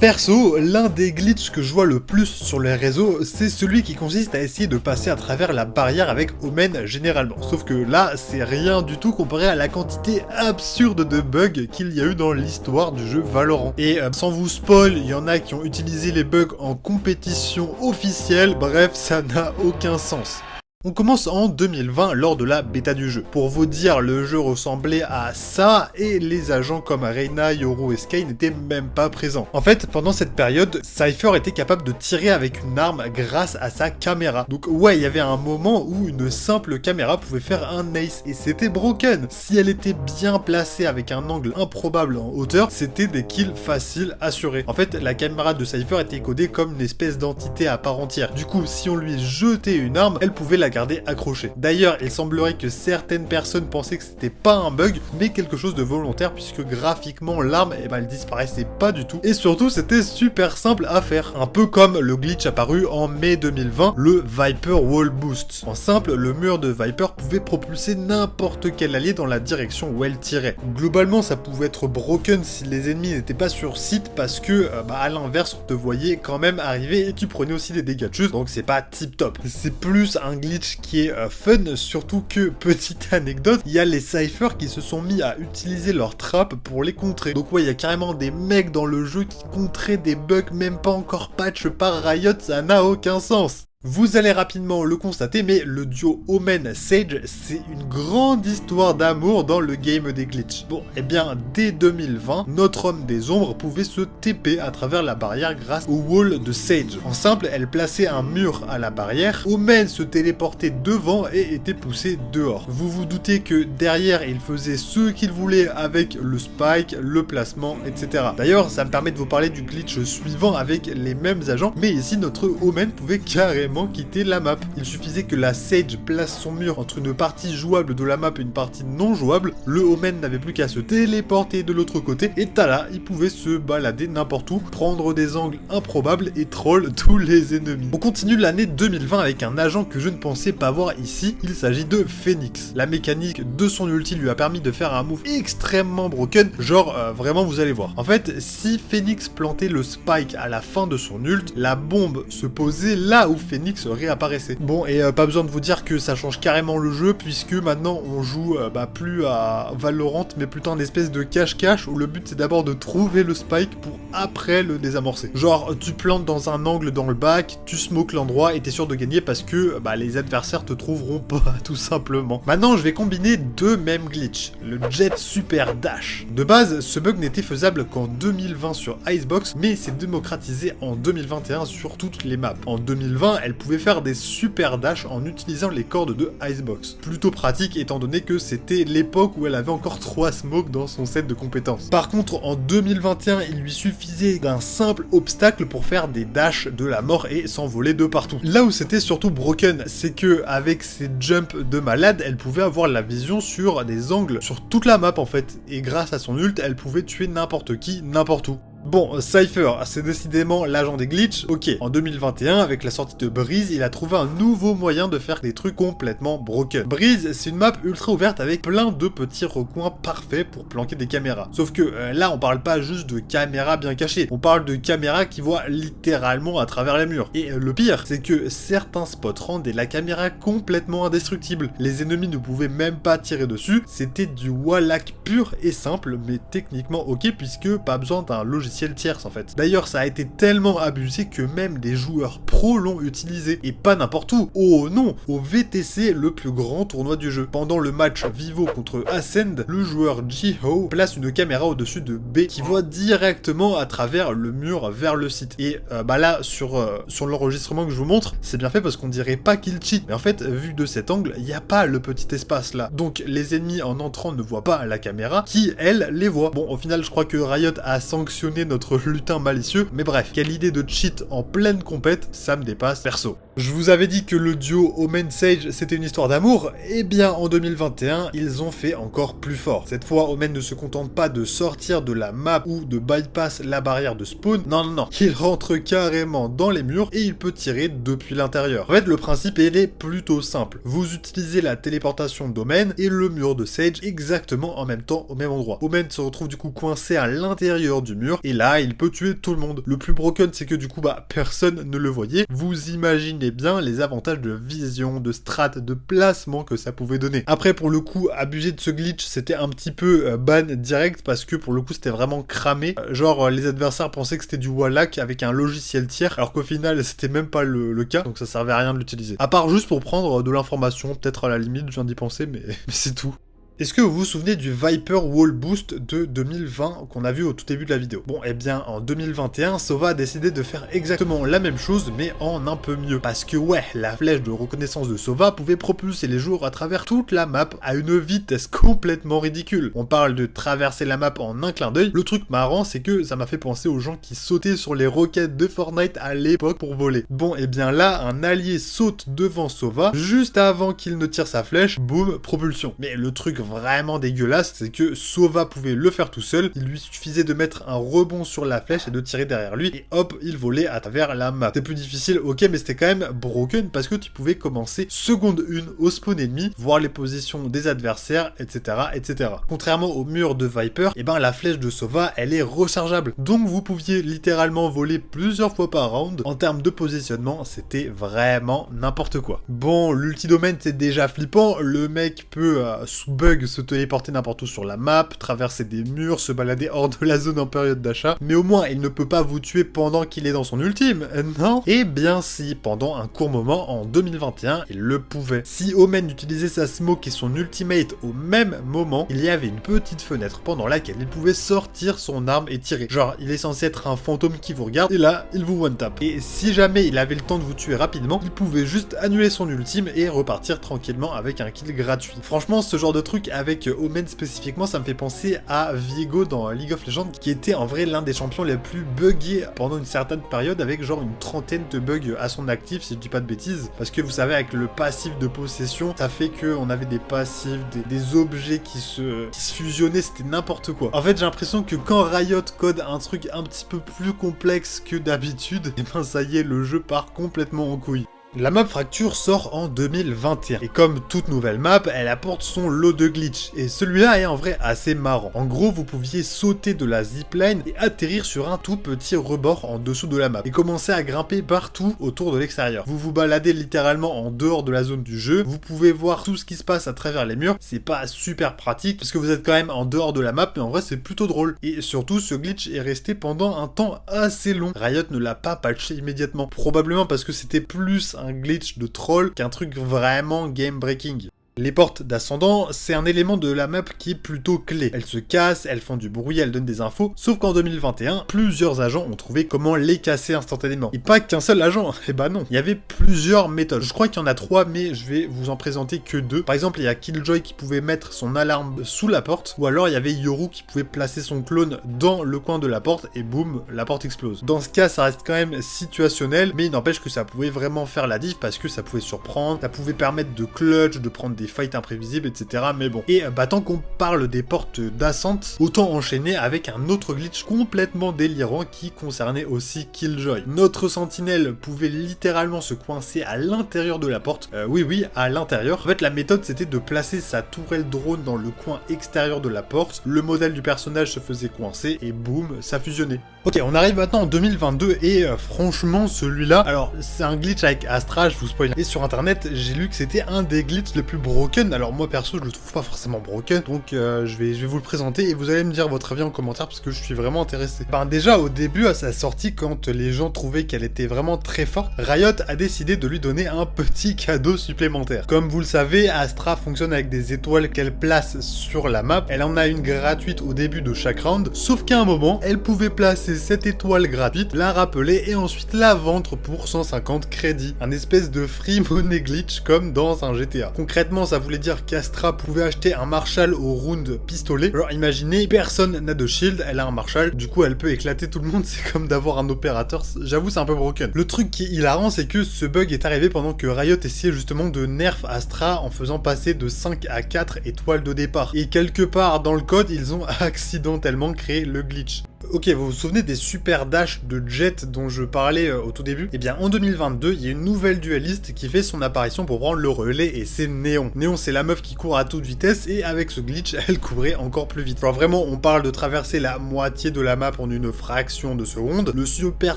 Perso, l'un des glitches que je vois le plus sur les réseaux, c'est celui qui consiste à essayer de passer à travers la barrière avec Omen généralement. Sauf que là, c'est rien du tout comparé à la quantité absurde de bugs qu'il y a eu dans l'histoire du jeu Valorant. Et sans vous spoil, il y en a qui ont utilisé les bugs en compétition officielle, bref, ça n'a aucun sens. On commence en 2020 lors de la bêta du jeu. Pour vous dire, le jeu ressemblait à ça et les agents comme Reyna, Yoru et Skye n'étaient même pas présents. En fait, pendant cette période, Cypher était capable de tirer avec une arme grâce à sa caméra. Donc ouais, il y avait un moment où une simple caméra pouvait faire un ace et c'était broken. Si elle était bien placée avec un angle improbable en hauteur, c'était des kills faciles assurés. En fait, la caméra de Cypher était codée comme une espèce d'entité à part entière. Du coup, si on lui jetait une arme, elle pouvait la garder accrochée. D'ailleurs, il semblerait que certaines personnes pensaient que c'était pas un bug, mais quelque chose de volontaire, puisque graphiquement, l'arme, elle disparaissait pas du tout. Et surtout, c'était super simple à faire. Un peu comme le glitch apparu en mai 2020, le Viper Wall Boost. En simple, le mur de Viper pouvait propulser n'importe quel allié dans la direction où elle tirait. Globalement, ça pouvait être broken si les ennemis n'étaient pas sur site, parce que, à l'inverse, on te voyait quand même arriver et tu prenais aussi des dégâts de chute, donc c'est pas tip top. C'est plus un glitch qui est fun, surtout que, petite anecdote, il y a les Cypher qui se sont mis à utiliser leurs trappes pour les contrer. Donc ouais, il y a carrément des mecs dans le jeu qui contraient des bugs même pas encore patch par Riot, ça n'a aucun sens. Vous allez rapidement le constater, mais le duo Omen-Sage, c'est une grande histoire d'amour dans le game des glitches. Bon, et bien, dès 2020, notre homme des ombres pouvait se TP à travers la barrière grâce au wall de Sage. En simple, elle plaçait un mur à la barrière, Omen se téléportait devant et était poussé dehors. Vous vous doutez que derrière, il faisait ce qu'il voulait avec le spike, le placement, etc. D'ailleurs, ça me permet de vous parler du glitch suivant avec les mêmes agents, mais ici, notre Omen pouvait carrément quitter la map. Il suffisait que la Sage place son mur entre une partie jouable de la map et une partie non jouable, le Omen n'avait plus qu'à se téléporter de l'autre côté, et tada, il pouvait se balader n'importe où, prendre des angles improbables et troll tous les ennemis. On continue l'année 2020 avec un agent que je ne pensais pas voir ici, il s'agit de Phoenix. La mécanique de son ulti lui a permis de faire un move extrêmement broken, genre vraiment vous allez voir. En fait, si Phoenix plantait le spike à la fin de son ult, la bombe se posait là où Phoenix réapparaissait. Bon, et pas besoin de vous dire que ça change carrément le jeu, puisque maintenant on joue plus à Valorant, mais plutôt un espèce de cache-cache, où le but c'est d'abord de trouver le spike pour après le désamorcer. Genre, tu plantes dans un angle dans le bac, tu smokes l'endroit et t'es sûr de gagner parce que les adversaires te trouveront pas, tout simplement. Maintenant, je vais combiner deux mêmes glitches. Le Jet Super Dash. De base, ce bug n'était faisable qu'en 2020 sur Icebox, mais s'est démocratisé en 2021 sur toutes les maps. En 2020, elle pouvait faire des super dash en utilisant les cordes de Icebox. Plutôt pratique étant donné que c'était l'époque où elle avait encore 3 smokes dans son set de compétences. Par contre, en 2021, il lui suffisait d'un simple obstacle pour faire des dashs de la mort et s'envoler de partout. Là où c'était surtout broken, c'est que avec ses jumps de malade, elle pouvait avoir la vision sur des angles sur toute la map en fait, et grâce à son ult, elle pouvait tuer n'importe qui, n'importe où. Bon, Cypher, c'est décidément l'agent des glitches. Ok, en 2021, avec la sortie de Breeze, il a trouvé un nouveau moyen de faire des trucs complètement broken. Breeze, c'est une map ultra ouverte avec plein de petits recoins parfaits pour planquer des caméras. Sauf que là, on parle pas juste de caméras bien cachées, on parle de caméras qui voient littéralement à travers les murs. Et le pire, c'est que certains spots rendaient la caméra complètement indestructible. Les ennemis ne pouvaient même pas tirer dessus, c'était du wallhack pur et simple, mais techniquement ok, puisque pas besoin d'un logiciel tierce en fait. D'ailleurs, ça a été tellement abusé que même des joueurs pros l'ont utilisé, et pas n'importe où. Oh non, au VTC, le plus grand tournoi du jeu. Pendant le match Vivo contre Ascend, le joueur Jiho place une caméra au-dessus de B qui voit directement à travers le mur vers le site. Et là, sur l'enregistrement que je vous montre, c'est bien fait parce qu'on dirait pas qu'il cheat. Mais en fait, vu de cet angle, il n'y a pas le petit espace là. Donc les ennemis en entrant ne voient pas la caméra, qui elle les voit. Bon, au final, je crois que Riot a sanctionné notre lutin malicieux, mais bref, quelle idée de cheat en pleine compète, ça me dépasse perso. Je vous avais dit que le duo Omen-Sage c'était une histoire d'amour, et bien en 2021, ils ont fait encore plus fort. Cette fois, Omen ne se contente pas de sortir de la map ou de bypass la barrière de spawn, non, il rentre carrément dans les murs et il peut tirer depuis l'intérieur. En fait, le principe il est plutôt simple. Vous utilisez la téléportation d'Omen et le mur de Sage exactement en même temps au même endroit. Omen se retrouve du coup coincé à l'intérieur du mur et là il peut tuer tout le monde. Le plus broken c'est que du coup personne ne le voyait. Vous imaginez bien les avantages de vision, de strat, de placement que ça pouvait donner. Après pour le coup abuser de ce glitch c'était un petit peu ban direct parce que pour le coup c'était vraiment cramé. Genre les adversaires pensaient que c'était du Wallach avec un logiciel tiers alors qu'au final c'était même pas le cas, donc ça servait à rien de l'utiliser. À part juste pour prendre de l'information, peut-être à la limite je viens d'y penser mais c'est tout. Est-ce que vous vous souvenez du Viper Wall Boost de 2020 qu'on a vu au tout début de la vidéo? Bon, eh bien, en 2021, Sova a décidé de faire exactement la même chose, mais en un peu mieux. Parce que ouais, la flèche de reconnaissance de Sova pouvait propulser les joueurs à travers toute la map à une vitesse complètement ridicule. On parle de traverser la map en un clin d'œil. Le truc marrant, c'est que ça m'a fait penser aux gens qui sautaient sur les roquettes de Fortnite à l'époque pour voler. Bon, eh bien là, un allié saute devant Sova, juste avant qu'il ne tire sa flèche, boum, propulsion. Mais le truc vraiment dégueulasse, c'est que Sova pouvait le faire tout seul, il lui suffisait de mettre un rebond sur la flèche et de tirer derrière lui, et hop, il volait à travers la map. C'était plus difficile, ok, mais c'était quand même broken parce que tu pouvais commencer seconde 1 au spawn ennemi, voir les positions des adversaires, etc., etc. Contrairement au mur de Viper, et ben la flèche de Sova, elle est rechargeable. Donc vous pouviez littéralement voler plusieurs fois par round. En termes de positionnement, c'était vraiment n'importe quoi. Bon, l'ultidomaine c'est déjà flippant, le mec peut sous bug se téléporter n'importe où sur la map, traverser des murs, se balader hors de la zone en période d'achat, mais au moins il ne peut pas vous tuer pendant qu'il est dans son ultime, non? Eh bien si, pendant un court moment en 2021, il le pouvait. Si Omen utilisait sa smoke et son ultimate au même moment, il y avait une petite fenêtre pendant laquelle il pouvait sortir son arme et tirer. Genre, il est censé être un fantôme qui vous regarde, et là, il vous one-tap. Et si jamais il avait le temps de vous tuer rapidement, il pouvait juste annuler son ultime et repartir tranquillement avec un kill gratuit. Franchement, ce genre de truc avec Omen spécifiquement, ça me fait penser à Viego dans League of Legends, qui était en vrai l'un des champions les plus buggés pendant une certaine période, avec genre une trentaine de bugs à son actif, si je dis pas de bêtises, parce que vous savez, avec le passif de possession, ça fait qu'on avait des passifs, des objets qui se fusionnaient, c'était n'importe quoi. En fait, j'ai l'impression que quand Riot code un truc un petit peu plus complexe que d'habitude, et ben ça y est, le jeu part complètement en couille. La map Fracture sort en 2021, et comme toute nouvelle map, elle apporte son lot de glitch, et celui-là est en vrai assez marrant. En gros, vous pouviez sauter de la zipline et atterrir sur un tout petit rebord en dessous de la map, et commencer à grimper partout autour de l'extérieur. Vous vous baladez littéralement en dehors de la zone du jeu, vous pouvez voir tout ce qui se passe à travers les murs, c'est pas super pratique, parce que vous êtes quand même en dehors de la map, mais en vrai c'est plutôt drôle. Et surtout, ce glitch est resté pendant un temps assez long. Riot ne l'a pas patché immédiatement, probablement parce que c'était plus un glitch de troll qu'un truc vraiment game breaking. Les portes d'ascendant, c'est un élément de la map qui est plutôt clé. Elles se cassent, elles font du bruit, elles donnent des infos, sauf qu'en 2021, plusieurs agents ont trouvé comment les casser instantanément. Et pas qu'un seul agent, eh ben non, il y avait plusieurs méthodes. Je crois qu'il y en a 3, mais je vais vous en présenter que 2. Par exemple, il y a Killjoy qui pouvait mettre son alarme sous la porte, ou alors il y avait Yoru qui pouvait placer son clone dans le coin de la porte, et boum, la porte explose. Dans ce cas, ça reste quand même situationnel, mais il n'empêche que ça pouvait vraiment faire la diff, parce que ça pouvait surprendre, ça pouvait permettre de clutch, de prendre des fights imprévisibles, etc. Mais bon. Et tant qu'on parle des portes d'ascente, autant enchaîner avec un autre glitch complètement délirant qui concernait aussi Killjoy. Notre sentinelle pouvait littéralement se coincer à l'intérieur de la porte. Oui, à l'intérieur. En fait, la méthode, c'était de placer sa tourelle drone dans le coin extérieur de la porte. Le modèle du personnage se faisait coincer et boum, ça fusionnait. Ok, on arrive maintenant en 2022 et franchement, celui-là, alors c'est un glitch avec Astra, je vous spoil. Et sur internet, j'ai lu que c'était un des glitches les plus broken. Alors moi perso, je le trouve pas forcément broken, donc je vais vous le présenter et vous allez me dire votre avis en commentaire parce que je suis vraiment intéressé. Déjà au début, à sa sortie, quand les gens trouvaient qu'elle était vraiment très forte, Riot a décidé de lui donner un petit cadeau supplémentaire. Comme vous le savez, Astra fonctionne avec des étoiles qu'elle place sur la map. Elle en a une gratuite au début de chaque round, sauf qu'à un moment, elle pouvait placer cette étoile gratuite, la rappeler et ensuite la vendre pour 150 crédits. Un espèce de free money glitch comme dans un GTA. Concrètement, ça voulait dire qu'Astra pouvait acheter un Marshall au round pistolet. Alors imaginez, personne n'a de shield, elle a un Marshall, du coup elle peut éclater tout le monde, c'est comme d'avoir un opérateur, j'avoue c'est un peu broken. Le truc qui est hilarant, c'est que ce bug est arrivé pendant que Riot essayait justement de nerf Astra en faisant passer de 5 à 4 étoiles de départ. Et quelque part dans le code, ils ont accidentellement créé le glitch. Ok, vous vous souvenez des super dash de Jet dont je parlais au tout début? Eh bien, en 2022, il y a une nouvelle dualiste qui fait son apparition pour prendre le relais, et c'est Néon. Néon, c'est la meuf qui court à toute vitesse, et avec ce glitch, elle courait encore plus vite. Genre vraiment, on parle de traverser la moitié de la map en une fraction de seconde. Le super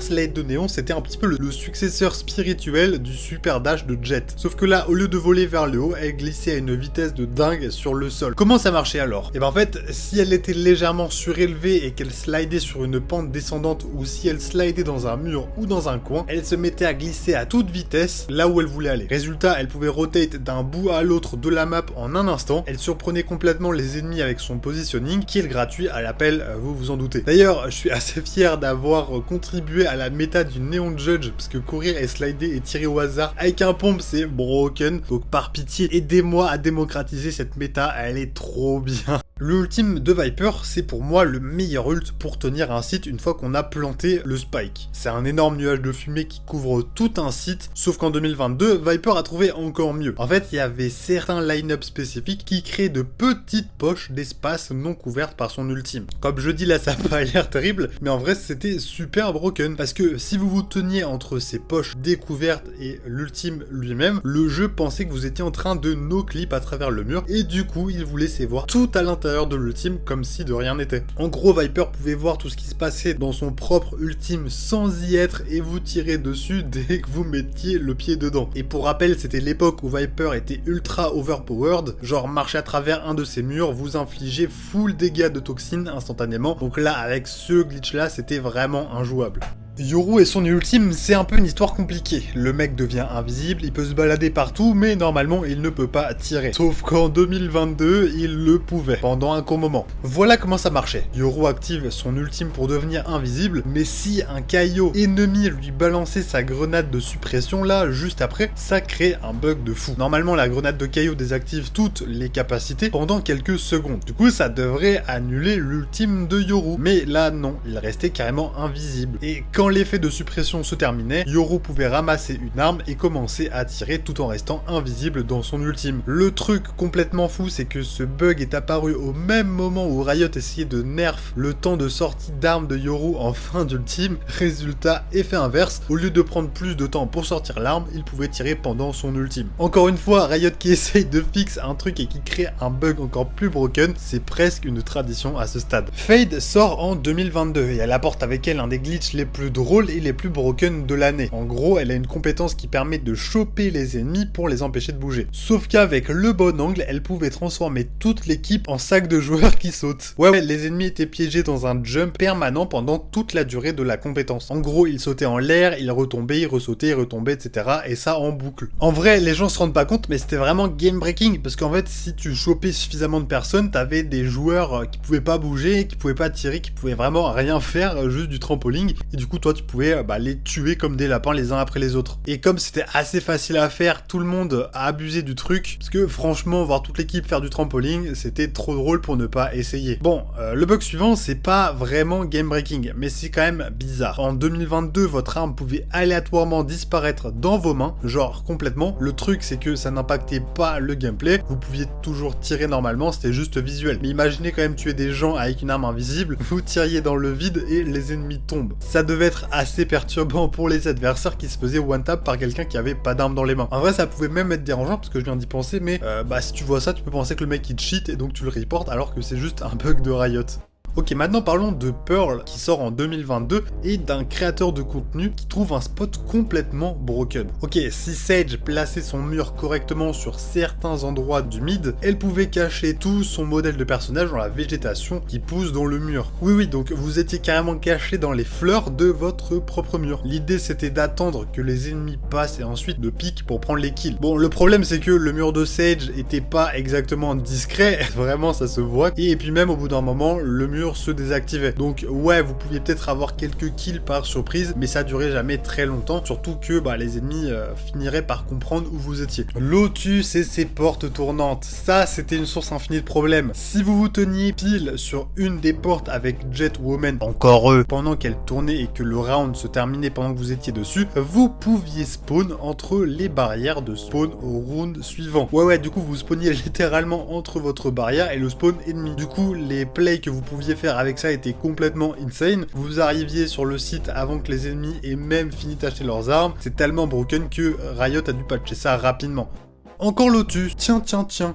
slide de Néon, c'était un petit peu le successeur spirituel du super dash de Jet. Sauf que là, au lieu de voler vers le haut, elle glissait à une vitesse de dingue sur le sol. Comment ça marchait alors? Eh ben en fait, si elle était légèrement surélevée et qu'elle slidait sur une pente descendante, ou si elle slidait dans un mur ou dans un coin, elle se mettait à glisser à toute vitesse là où elle voulait aller. Résultat, elle pouvait rotate d'un bout à l'autre de la map en un instant. Elle surprenait complètement les ennemis avec son positioning, qui est gratuit à l'appel, vous vous en doutez. D'ailleurs, je suis assez fier d'avoir contribué à la méta du Neon Judge, parce que courir et slider et tirer au hasard avec un pompe, c'est broken. Donc par pitié, aidez-moi à démocratiser cette méta, elle est trop bien. L'ultime de Viper, c'est pour moi le meilleur ult pour tenir un site une fois qu'on a planté le spike. C'est un énorme nuage de fumée qui couvre tout un site, sauf qu'en 2022, Viper a trouvé encore mieux. En fait, il y avait certains line-up spécifiques qui créaient de petites poches d'espace non couvertes par son ultime. Comme je dis là, ça n'a pas l'air terrible, mais en vrai c'était super broken, parce que si vous vous teniez entre ces poches découvertes et l'ultime lui-même, le jeu pensait que vous étiez en train de no-clip à travers le mur, et du coup il vous laissait voir tout à l'intérieur de l'ultime comme si de rien n'était. En gros, Viper pouvait voir tout ce qui se passait dans son propre ultime sans y être et vous tirer dessus dès que vous mettiez le pied dedans. Et pour rappel, c'était l'époque où Viper était ultra overpowered, genre marcher à travers un de ses murs, vous infliger full dégâts de toxines instantanément. Donc là, avec ce glitch là, c'était vraiment injouable. Yoru et son ultime, c'est un peu une histoire compliquée. Le mec devient invisible, il peut se balader partout, mais normalement il ne peut pas tirer. Sauf qu'en 2022, il le pouvait, pendant un court moment. Voilà comment ça marchait. Yoru active son ultime pour devenir invisible, mais si un Kaio ennemi lui balançait sa grenade de suppression là, juste après, ça crée un bug de fou. Normalement, la grenade de Kaio désactive toutes les capacités pendant quelques secondes. Du coup, ça devrait annuler l'ultime de Yoru. Mais là, non, il restait carrément invisible. Et quand l'effet de suppression se terminait, Yoru pouvait ramasser une arme et commencer à tirer tout en restant invisible dans son ultime. Le truc complètement fou, c'est que ce bug est apparu au même moment où Riot essayait de nerf le temps de sortie d'armes de Yoru en fin d'ultime. Résultat, effet inverse, au lieu de prendre plus de temps pour sortir l'arme, il pouvait tirer pendant son ultime. Encore une fois, Riot qui essaye de fixer un truc et qui crée un bug encore plus broken, c'est presque une tradition à ce stade. Fade sort en 2022 et elle apporte avec elle un des glitches les plus drôles et les plus broken de l'année. En gros, elle a une compétence qui permet de choper les ennemis pour les empêcher de bouger. Sauf qu'avec le bon angle, elle pouvait transformer toute l'équipe en sac de joueurs qui sautent. Ouais, les ennemis étaient piégés dans un jump permanent pendant toute la durée de la compétence. En gros, ils sautaient en l'air, ils retombaient, ils ressautaient, ils retombaient, etc. Et ça en boucle. En vrai, les gens se rendent pas compte, mais c'était vraiment game breaking, parce qu'en fait, si tu chopais suffisamment de personnes, t'avais des joueurs qui pouvaient pas bouger, qui pouvaient pas tirer, qui pouvaient vraiment rien faire, juste du trampoline, et du coup, toi, tu pouvais les tuer comme des lapins les uns après les autres. Et comme c'était assez facile à faire, tout le monde a abusé du truc, parce que franchement, voir toute l'équipe faire du trampoline, c'était trop drôle pour ne pas essayer. Bon, le bug suivant, c'est pas vraiment game breaking, mais c'est quand même bizarre. En 2022, votre arme pouvait aléatoirement disparaître dans vos mains, genre complètement. Le truc, c'est que ça n'impactait pas le gameplay, vous pouviez toujours tirer normalement, c'était juste visuel. Mais imaginez quand même tuer des gens avec une arme invisible, vous tiriez dans le vide et les ennemis tombent. Ça devait être assez perturbant pour les adversaires qui se faisaient one-tap par quelqu'un qui avait pas d'arme dans les mains. En vrai, ça pouvait même être dérangeant parce que je viens d'y penser, mais si tu vois ça, tu peux penser que le mec il cheat et donc tu le reportes alors que c'est juste un bug de Riot. Ok, maintenant parlons de Pearl qui sort en 2022 et d'un créateur de contenu qui trouve un spot complètement broken. Ok, si Sage plaçait son mur correctement sur certains endroits du mid, elle pouvait cacher tout son modèle de personnage dans la végétation qui pousse dans le mur. Oui, donc vous étiez carrément caché dans les fleurs de votre propre mur. L'idée c'était d'attendre que les ennemis passent et ensuite de pique pour prendre les kills. Bon, le problème c'est que le mur de Sage était pas exactement discret, vraiment ça se voit, et puis même au bout d'un moment, le mur se désactivait. Donc ouais, vous pouviez peut-être avoir quelques kills par surprise, mais ça durait jamais très longtemps, surtout que les ennemis finiraient par comprendre où vous étiez. Lotus et ses portes tournantes, ça c'était une source infinie de problèmes. Si vous vous teniez pile sur une des portes avec Jet Woman, encore eux, pendant qu'elle tournait et que le round se terminait pendant que vous étiez dessus, vous pouviez spawn entre les barrières de spawn au round suivant. Ouais, du coup vous spawniez littéralement entre votre barrière et le spawn ennemi. Du coup, les plays que vous pouviez pouviez faire avec ça était complètement insane. Vous arriviez sur le site avant que les ennemis aient même fini d'acheter leurs armes. C'est tellement broken que Riot a dû patcher ça rapidement. Encore Lotus, tiens.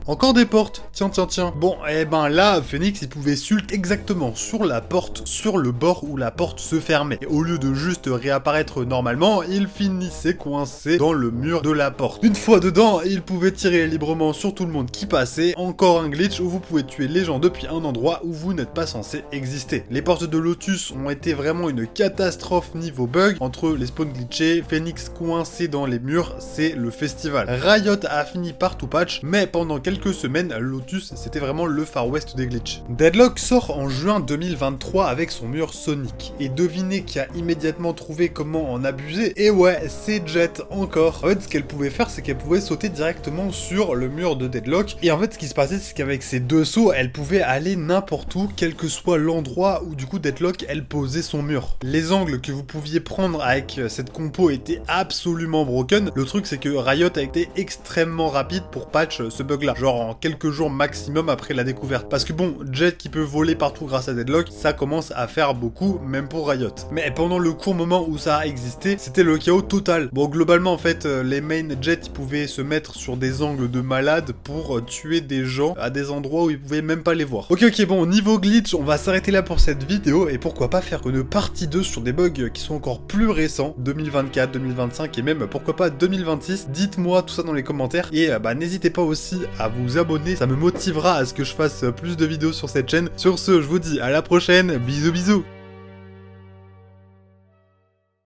Encore des portes, tiens. Bon, et ben là, Phoenix, il pouvait sult exactement sur la porte, sur le bord où la porte se fermait. Et au lieu de juste réapparaître normalement, il finissait coincé dans le mur de la porte. Une fois dedans, il pouvait tirer librement sur tout le monde qui passait. Encore un glitch où vous pouvez tuer les gens depuis un endroit où vous n'êtes pas censé exister. Les portes de Lotus ont été vraiment une catastrophe niveau bug. Entre les spawns glitchés, Phoenix coincé dans les murs, c'est le festival. Riot a fini par tout patch, mais pendant quelques semaines, Lotus, c'était vraiment le Far West des glitches. Deadlock sort en juin 2023 avec son mur Sonic. Et devinez qui a immédiatement trouvé comment en abuser. Et ouais, c'est Jet encore. En fait, ce qu'elle pouvait faire, c'est qu'elle pouvait sauter directement sur le mur de Deadlock. Et en fait, ce qui se passait, c'est qu'avec ses deux sauts, elle pouvait aller n'importe où, quel que soit l'endroit où du coup Deadlock, elle posait son mur. Les angles que vous pouviez prendre avec cette compo étaient absolument broken. Le truc, c'est que Riot a été extrêmement rapide pour patch ce bug là, genre en quelques jours maximum après la découverte. Parce que bon, Jet qui peut voler partout grâce à Deadlock, ça commence à faire beaucoup, même pour Riot. Mais pendant le court moment où ça a existé, c'était le chaos total. Bon, globalement en fait, les main Jet ils pouvaient se mettre sur des angles de malade pour tuer des gens à des endroits où ils pouvaient même pas les voir. Ok, bon, niveau glitch, on va s'arrêter là pour cette vidéo et pourquoi pas faire une partie 2 sur des bugs qui sont encore plus récents, 2024, 2025 et même pourquoi pas 2026. Dites-moi tout ça dans les commentaires. Et n'hésitez pas aussi à vous abonner, ça me motivera à ce que je fasse plus de vidéos sur cette chaîne. Sur ce, je vous dis à la prochaine, bisous.